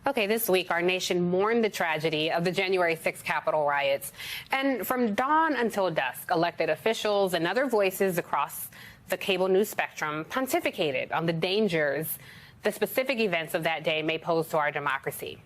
Okay, this week, our nation mourned the tragedy of the January 6th Capitol riots. And from dawn until dusk, elected officials and other voices across the cable news spectrum pontificated on the dangers the specific events of that day may pose to our democracy.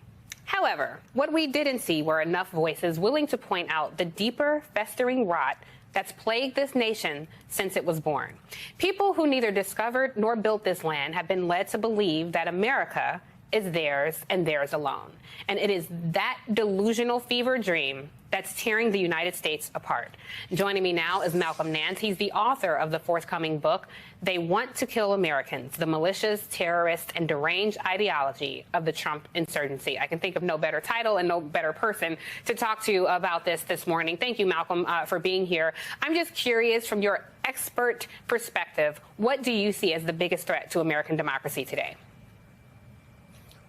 However, what we didn't see were enough voices willing to point out the deeper, festering rot that's plagued this nation since it was born. People who neither discovered nor built this land have been led to believe that America is theirs and theirs alone. And it is that delusional fever dream that's tearing the United States apart. Joining me now is Malcolm Nance. He's the author of the forthcoming book, They Want to Kill Americans, the Malicious, Terrorist, and Deranged Ideology of the Trump Insurgency. I can think of no better title and no better person to talk to about this morning. Thank you, Malcolm, for being here. I'm just curious, from your expert perspective, what do you see as the biggest threat to American democracy today?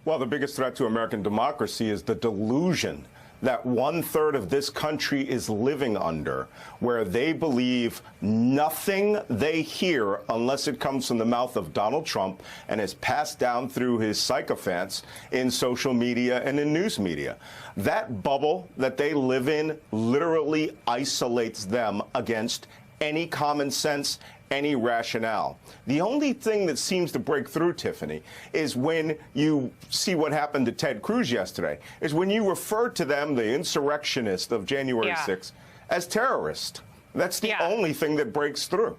Well, the biggest threat to American democracy is the delusion that 1/3 of this country is living under, where they believe nothing they hear, unless it comes from the mouth of Donald Trump and is passed down through his sycophants in social media and in news media. That bubble that they live in literally isolates them against any common sense, any rationale. The only thing that seems to break through, Tiffany, is when you see what happened to Ted Cruz yesterday, is when you refer to them, the insurrectionists of January 6th, as terrorists. That's the only thing that breaks through.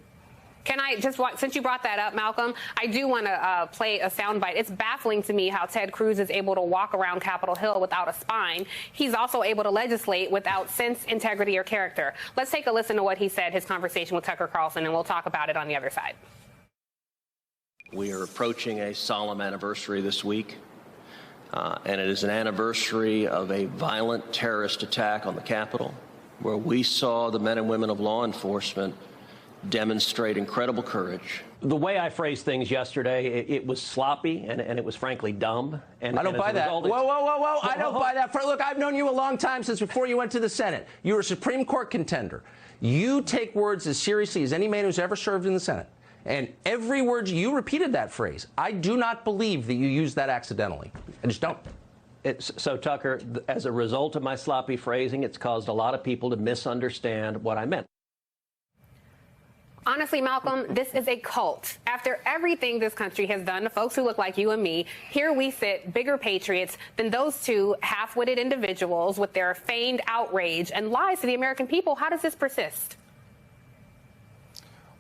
Can I just, since you brought that up, Malcolm, I do want to play a soundbite. It's baffling to me how Ted Cruz is able to walk around Capitol Hill without a spine. He's also able to legislate without sense, integrity, or character. Let's take a listen to what he said, his conversation with Tucker Carlson, and we'll talk about it on the other side. We are approaching a solemn anniversary this week, and it is an anniversary of a violent terrorist attack on the Capitol, where we saw the men and women of law enforcement demonstrate incredible courage. The way I phrased things yesterday, it was sloppy and it was frankly dumb. And I don't buy that. Whoa, whoa, whoa, whoa. I don't buy that. Look, I've known you a long time, since before you went to the Senate. You were a Supreme Court contender. You take words as seriously as any man who's ever served in the Senate. And every word you repeated that phrase. I do not believe that you used that accidentally. I just don't. So, Tucker, as a result of my sloppy phrasing, it's caused a lot of people to misunderstand what I meant. Honestly, Malcolm, this is a cult. After everything this country has done to folks who look like you and me, here we sit, bigger patriots than those two half-witted individuals with their feigned outrage and lies to the American people. How does this persist?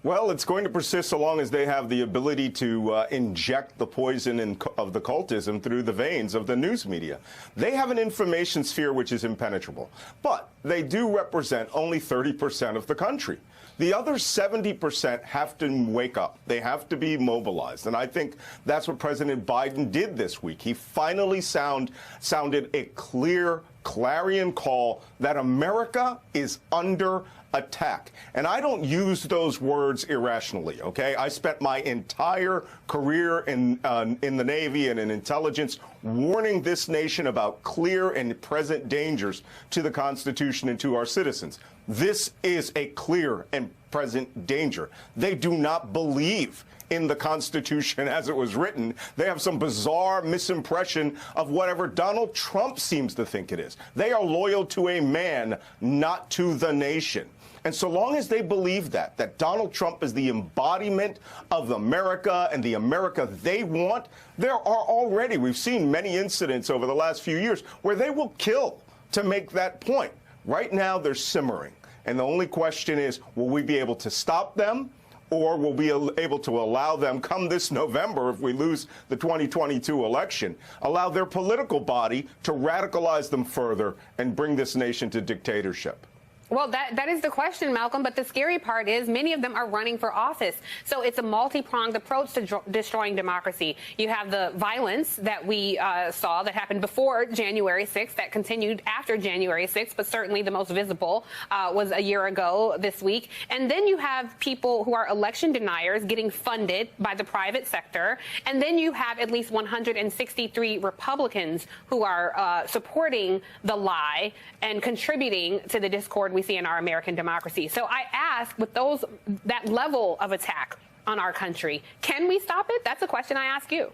Well, it's going to persist so long as they have the ability to inject the poison of the cultism through the veins of the news media. They have an information sphere which is impenetrable, but they do represent only 30% of the country. The other 70% have to wake up. They have to be mobilized. And I think that's what President Biden did this week. He finally sounded a clear clarion call that America is under attack. And I don't use those words irrationally, okay? I spent my entire career in the Navy and in intelligence warning this nation about clear and present dangers to the Constitution and to our citizens. This is a clear and present danger. They do not believe in the Constitution as it was written. They have some bizarre misimpression of whatever Donald Trump seems to think it is. They are loyal to a man, not to the nation. And so long as they believe that Donald Trump is the embodiment of America and the America they want, there are already, we've seen many incidents over the last few years where they will kill to make that point. Right now, they're simmering. And the only question is, will we be able to stop them, or will we be able to allow them, come this November, if we lose the 2022 election, allow their political body to radicalize them further and bring this nation to dictatorship? Well, that is the question, Malcolm. But the scary part is many of them are running for office. So it's a multi-pronged approach to destroying democracy. You have the violence that we saw that happened before January 6th, that continued after January 6th, but certainly the most visible was a year ago this week. And then you have people who are election deniers getting funded by the private sector. And then you have at least 163 Republicans who are supporting the lie and contributing to the discord we see in our American democracy. So I ask, with that level of attack on our country, can we stop it? That's a question I ask you.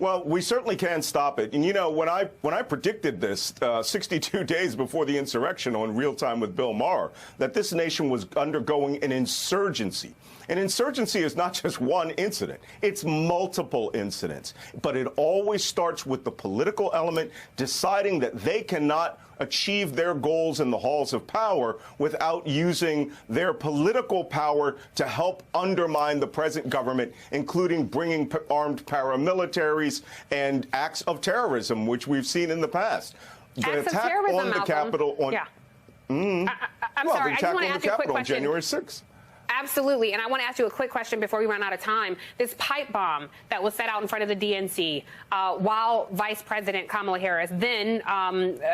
Well, we certainly can stop it. And, you know, when I predicted this 62 days before the insurrection on Real Time with Bill Maher, that this nation was undergoing an insurgency. An insurgency is not just one incident. It's multiple incidents. But it always starts with the political element deciding that they cannot achieve their goals in the halls of power without using their political power to help undermine the present government, including bringing armed paramilitaries and acts of terrorism, which we've seen in the past. The Acts of attack terrorism, on the Malcolm. Capitol on Yeah. Mm, I'm well, sorry. the I just attack want to on ask the you a quick Capitol on question. January 6th. Absolutely. And I want to ask you a quick question before we run out of time. This pipe bomb that was set out in front of the DNC while Vice President Kamala Harris, then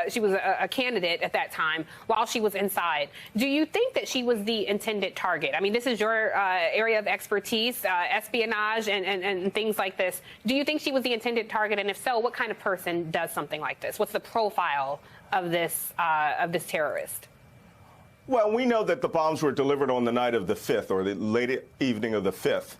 she was a candidate at that time, while she was inside. Do you think that she was the intended target? I mean, this is your area of expertise, espionage and things like this. Do you think she was the intended target? And if so, what kind of person does something like this? What's the profile of this terrorist? Well, we know that the bombs were delivered on the night of the 5th or the late evening of the 5th.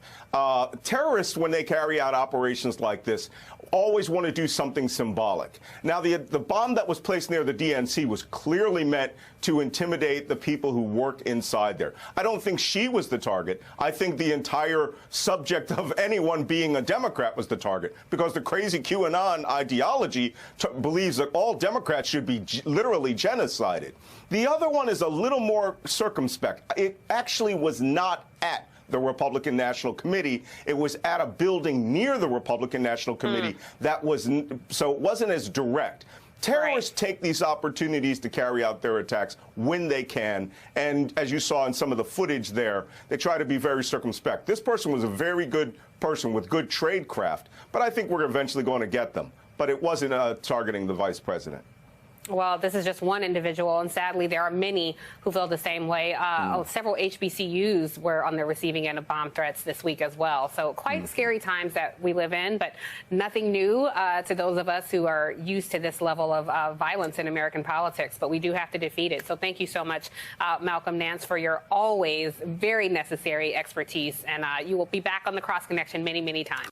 Terrorists, when they carry out operations like this, always want to do something symbolic. Now, the bomb that was placed near the DNC was clearly meant to intimidate the people who work inside there. I don't think she was the target. I think the entire subject of anyone being a Democrat was the target, because the crazy QAnon ideology believes that all Democrats should be literally genocided. The other one is a little more circumspect. It actually was not at the Republican National Committee. It was at a building near the Republican National Committee so it wasn't as direct. Terrorists take these opportunities to carry out their attacks when they can. And as you saw in some of the footage there, they try to be very circumspect. This person was a very good person with good tradecraft, but I think we're eventually going to get them. But it wasn't targeting the vice president. Well, this is just one individual, and sadly, there are many who feel the same way. Several HBCUs were on the receiving end of bomb threats this week as well. So quite scary times that we live in, but nothing new to those of us who are used to this level of violence in American politics. But we do have to defeat it. So thank you so much, Malcolm Nance, for your always very necessary expertise. And you will be back on the Cross Connection many, many times.